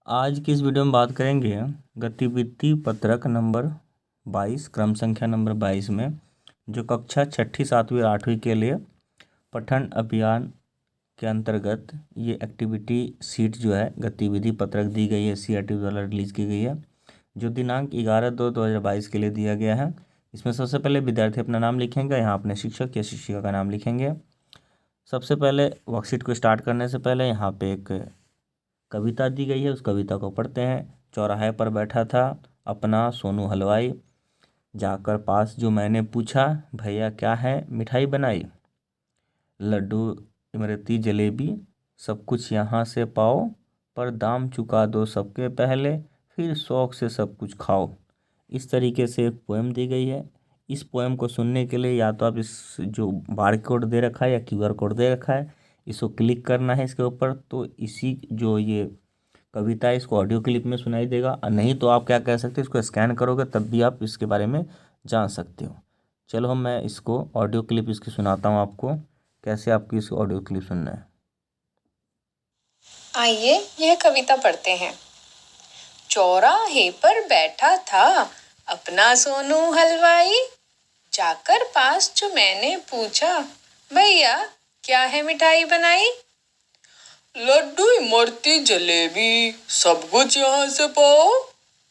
आज की इस वीडियो में बात करेंगे गतिविधि पत्रक नंबर 22 क्रम संख्या नंबर 22 में जो कक्षा छठी सातवीं और आठवीं के लिए पठन अभियान के अंतर्गत ये एक्टिविटी सीट जो है गतिविधि पत्रक दी गई है, CRT द्वारा रिलीज की गई है जो दिनांक 11/2/2022 के लिए दिया गया है। इसमें सबसे पहले विद्यार्थी अपना नाम लिखेंगे, यहाँ अपने शिक्षक या शिक्षिका का नाम लिखेंगे। सबसे पहले वर्कशीट को स्टार्ट करने से पहले यहाँ पे एक कविता दी गई है, उस कविता को पढ़ते हैं। चौराहे पर बैठा था अपना सोनू हलवाई, जाकर पास जो मैंने पूछा, भैया क्या है मिठाई बनाई। लड्डू इमरती जलेबी सब कुछ यहाँ से पाओ, पर दाम चुका दो सबके पहले, फिर शौक से सब कुछ खाओ। इस तरीके से एक पोएम दी गई है। इस पोएम को सुनने के लिए या तो आप इस जो बार कोड दे रखा है या QR कोड दे रखा है, इसको क्लिक करना है इसके ऊपर, तो इसी जो ये कविता है इसको ऑडियो क्लिप में सुनाई देगा। और नहीं तो आप क्या कह सकते हैं, इसको स्कैन करोगे तब भी आप इसके बारे में जान सकते हो। चलो मैं इसको ऑडियो क्लिप इसकी सुनाता हूँ आपको, कैसे आपकी इस ऑडियो क्लिप सुनना है। आइए यह कविता पढ़ते हैं। चौराहे पर बैठा था अपना सोनू हलवाई, जाकर पास जो मैंने पूछा, भैया क्या है मिठाई बनाई। लड्डू इमरती जलेबी सब कुछ यहाँ से पाओ,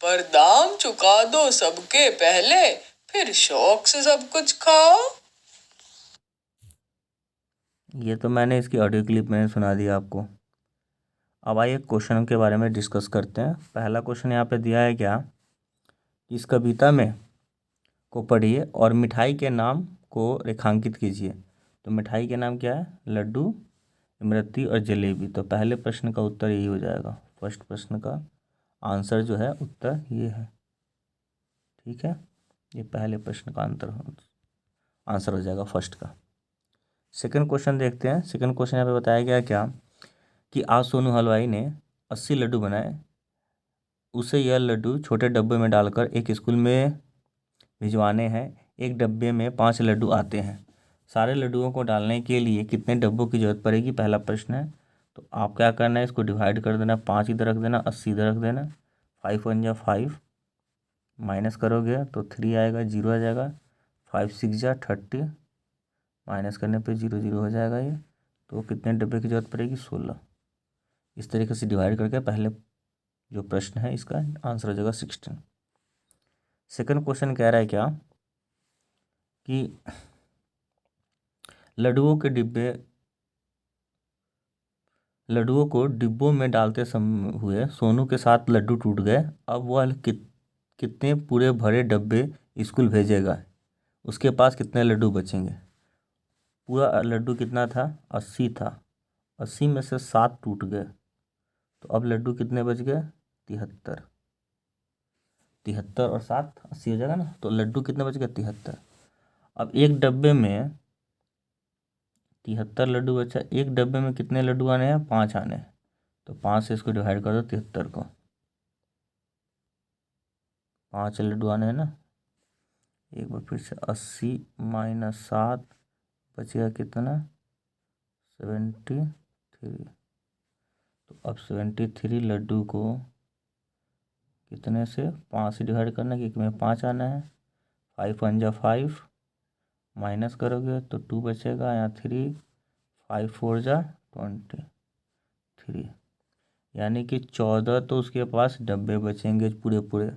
पर दाम चुका दो सबके पहले, फिर शौक से सब कुछ खाओ। ये तो मैंने इसकी ऑडियो क्लिप में सुना दिया आपको। अब आइए क्वेश्चन के बारे में डिस्कस करते हैं। पहला क्वेश्चन यहाँ पे दिया है क्या, इस कविता में को पढ़िए और मिठाई के नाम को रेखांकित कीजिए। तो मिठाई के नाम क्या है, लड्डू इमरती और जलेबी। तो पहले प्रश्न का उत्तर यही हो जाएगा। फर्स्ट प्रश्न का आंसर जो है उत्तर ये है। ठीक है, ये पहले प्रश्न का आंसर हो जाएगा फर्स्ट का। सेकंड क्वेश्चन देखते हैं। सेकंड क्वेश्चन यहाँ पे बताया गया क्या कि आज सोनू हलवाई ने 80 लड्डू बनाए, उसे यह लड्डू छोटे डब्बे में डालकर एक स्कूल में भिजवाने हैं। एक डब्बे में 5 लड्डू आते हैं, सारे लड्डुओं को डालने के लिए कितने डब्बों की जरूरत पड़ेगी, पहला प्रश्न है। तो आप क्या करना है, इसको डिवाइड कर देना, 5 इधर रख देना, 80 इधर रख देना। 5 1 जा 5, माइनस करोगे तो 3 आएगा, 0 आ जाएगा। 5 6 जा 30, माइनस करने पे 0 0 हो जाएगा ये। तो कितने डब्बे की जरूरत पड़ेगी, 16। इस तरीके से डिवाइड करके पहले जो प्रश्न है इसका आंसर हो जाएगा 16। सेकंड क्वेश्चन कह रहा है क्या कि लड्डुओं को डिब्बों में डालते समय हुए सोनू के साथ लड्डू टूट गए। अब वह कितने पूरे भरे डब्बे स्कूल भेजेगा, उसके पास कितने लड्डू बचेंगे। पूरा लड्डू कितना था, 80 था, 80 में से 7 टूट गए, तो अब लड्डू कितने बच गए, 73। 73 और 7 80 हो जाएगा ना, तो लड्डू कितने बच गए, 73। अब एक डब्बे में 73 लड्डू बचा, एक डब्बे में कितने लड्डू आने हैं, 5 आने हैं। तो 5 से इसको डिवाइड कर दो 73 को, 5 लड्डू आने हैं ना। एक बार फिर से 80 माइनस 7 बचेगा कितना, 73। तो अब 73 लड्डू को कितने से 5 से डिवाइड करना, क्योंकि में 5 आना है। 5 1 जा 5, माइनस करोगे तो 2 बचेगा, यहाँ 3, 5 4 जा 23, यानी कि 14 तो उसके पास डब्बे बचेंगे पूरे पूरे,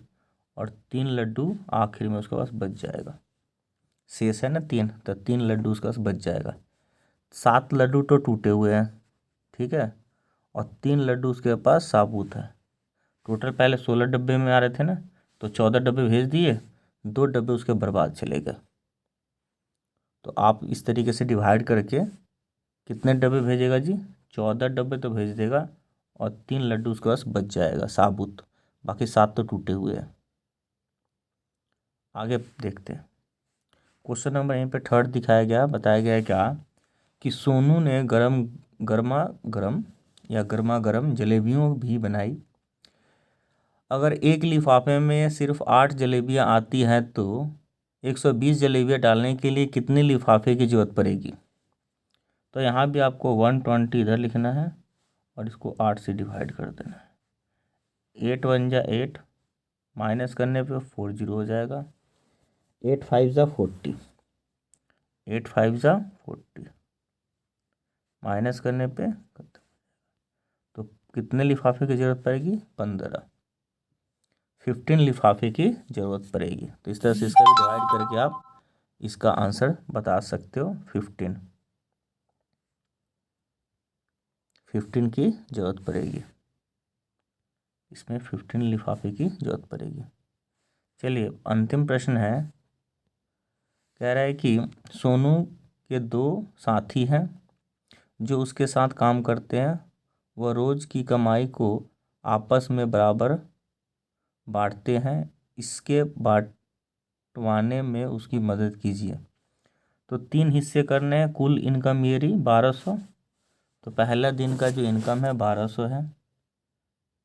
और 3 लड्डू आखिर में उसके पास बच जाएगा। शेष है ना 3, तो 3 लड्डू उसके पास बच जाएगा। 7 लड्डू तो टूटे हुए हैं, ठीक है, और 3 लड्डू उसके पास साबुत है। टोटल पहले 16 डब्बे में आ रहे थे ना, तो 14 डब्बे भेज दिए, 2 डब्बे उसके बर्बाद चले गए। तो आप इस तरीके से डिवाइड करके कितने डब्बे भेजेगा जी, 14 डब्बे तो भेज देगा, और 3 लड्डू उसके पास बच जाएगा साबुत, बाकी 7 तो टूटे हुए हैं। आगे देखते हैं। क्वेश्चन नंबर यहीं पे थर्ड दिखाया गया, बताया गया है क्या कि सोनू ने गर्मा गर्म जलेबियों भी बनाई। अगर एक लिफाफे में सिर्फ 8 जलेबियाँ आती हैं तो 120 जलेबियाँ डालने के लिए कितने लिफाफे की ज़रूरत पड़ेगी। तो यहाँ भी आपको 120 इधर लिखना है और इसको 8 से डिवाइड कर देना है। 8 1 जा 8, माइनस करने पे 4 0 हो जाएगा। 8 5 जा 40, 8 5 जा 40, माइनस करने पे तो कितने लिफाफे की ज़रूरत पड़ेगी? 15 लिफाफे की ज़रूरत पड़ेगी। तो इस तरह से इसका भी डिवाइड करके आप इसका आंसर बता सकते हो। 15 की ज़रूरत पड़ेगी, इसमें 15 लिफाफे की ज़रूरत पड़ेगी। चलिए अंतिम प्रश्न है, कह रहा है कि सोनू के 2 साथी हैं जो उसके साथ काम करते हैं। वह रोज़ की कमाई को आपस में बराबर बांटते हैं। इसके बांटवाने में उसकी मदद कीजिए। तो 3 हिस्से करने हैं। कुल इनकम मेरी 1200। तो पहला दिन का जो इनकम है 1200 है।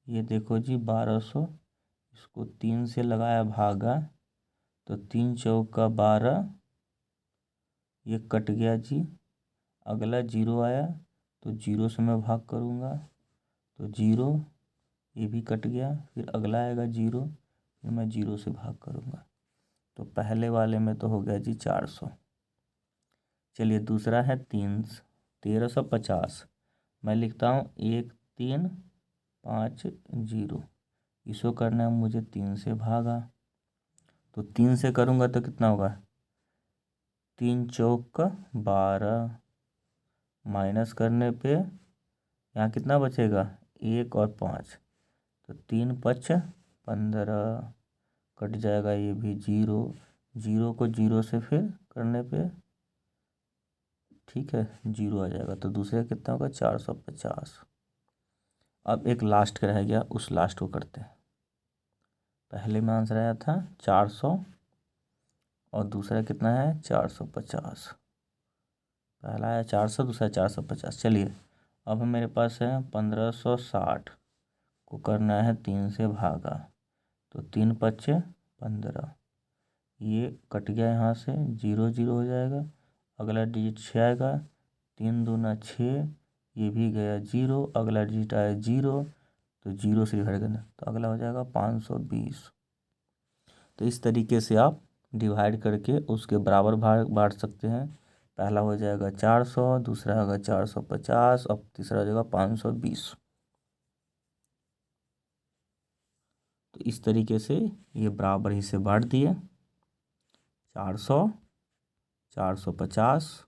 ये देखो जी 1200, इसको 3 से लगाया भागा, तो 3 चौका 12, ये कट गया जी। अगला 0 आया, तो 0 से मैं भाग करूँगा, तो 0, ये भी कट गया। फिर अगला आएगा 0, फिर मैं 0 से भाग करूँगा। तो पहले वाले में तो हो गया जी 400। चलिए दूसरा है 1350। मैं लिखता हूँ 1 3 5 0। इसको करना है मुझे 3 से भागा, तो 3 से करूँगा तो कितना होगा? 3 चौक 12, माइनस करने पे यहाँ कितना बचेगा? 1 और 5, तो 3 5 15, कट जाएगा ये भी 0। 0 को 0 से फिर करने पे ठीक है 0 आ जाएगा। तो दूसरे कितना होगा? 450। अब एक लास्ट का रह गया, उस लास्ट को करते हैं। पहले में आंसर आया था 400 और दूसरा कितना है? 450। पहला है 400, दूसरा 450। चलिए अब मेरे पास है 1560 को करना है 3 से भागा, तो 3 5 15, ये कट गया यहाँ से 0 0 हो जाएगा। अगला डिजिट 6 आएगा, 3 दूना 6, ये भी गया 0। अगला डिजिट आया 0, तो 0 से डिवाइड करना, तो अगला हो जाएगा 520। तो इस तरीके से आप डिवाइड करके उसके बराबर भाग बांट सकते हैं। पहला हो जाएगा 400, दूसरा होगा 450, और तीसरा हो जाएगा 520। तो इस तरीके से ये बराबर हिस्से बांट दिए, 400, 450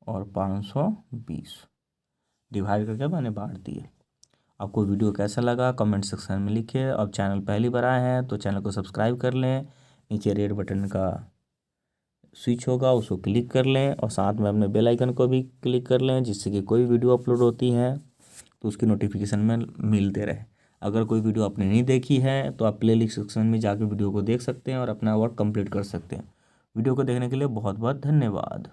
और 520 डिवाइड करके मैंने बांट दिए। आपको वीडियो कैसा लगा कमेंट सेक्शन में लिखिए। अब चैनल पहली बार आए हैं तो चैनल को सब्सक्राइब कर लें। नीचे रेड बटन का स्विच होगा, उसको क्लिक कर लें, और साथ में अपने बेल आइकन को भी क्लिक कर लें, जिससे कि कोई वीडियो अपलोड होती है तो उसकी नोटिफिकेशन में मिलते रहे। अगर कोई वीडियो आपने नहीं देखी है तो आप प्लेलिस्ट सेक्शन में जाकर वीडियो को देख सकते हैं और अपना वर्क कंप्लीट कर सकते हैं। वीडियो को देखने के लिए बहुत बहुत धन्यवाद।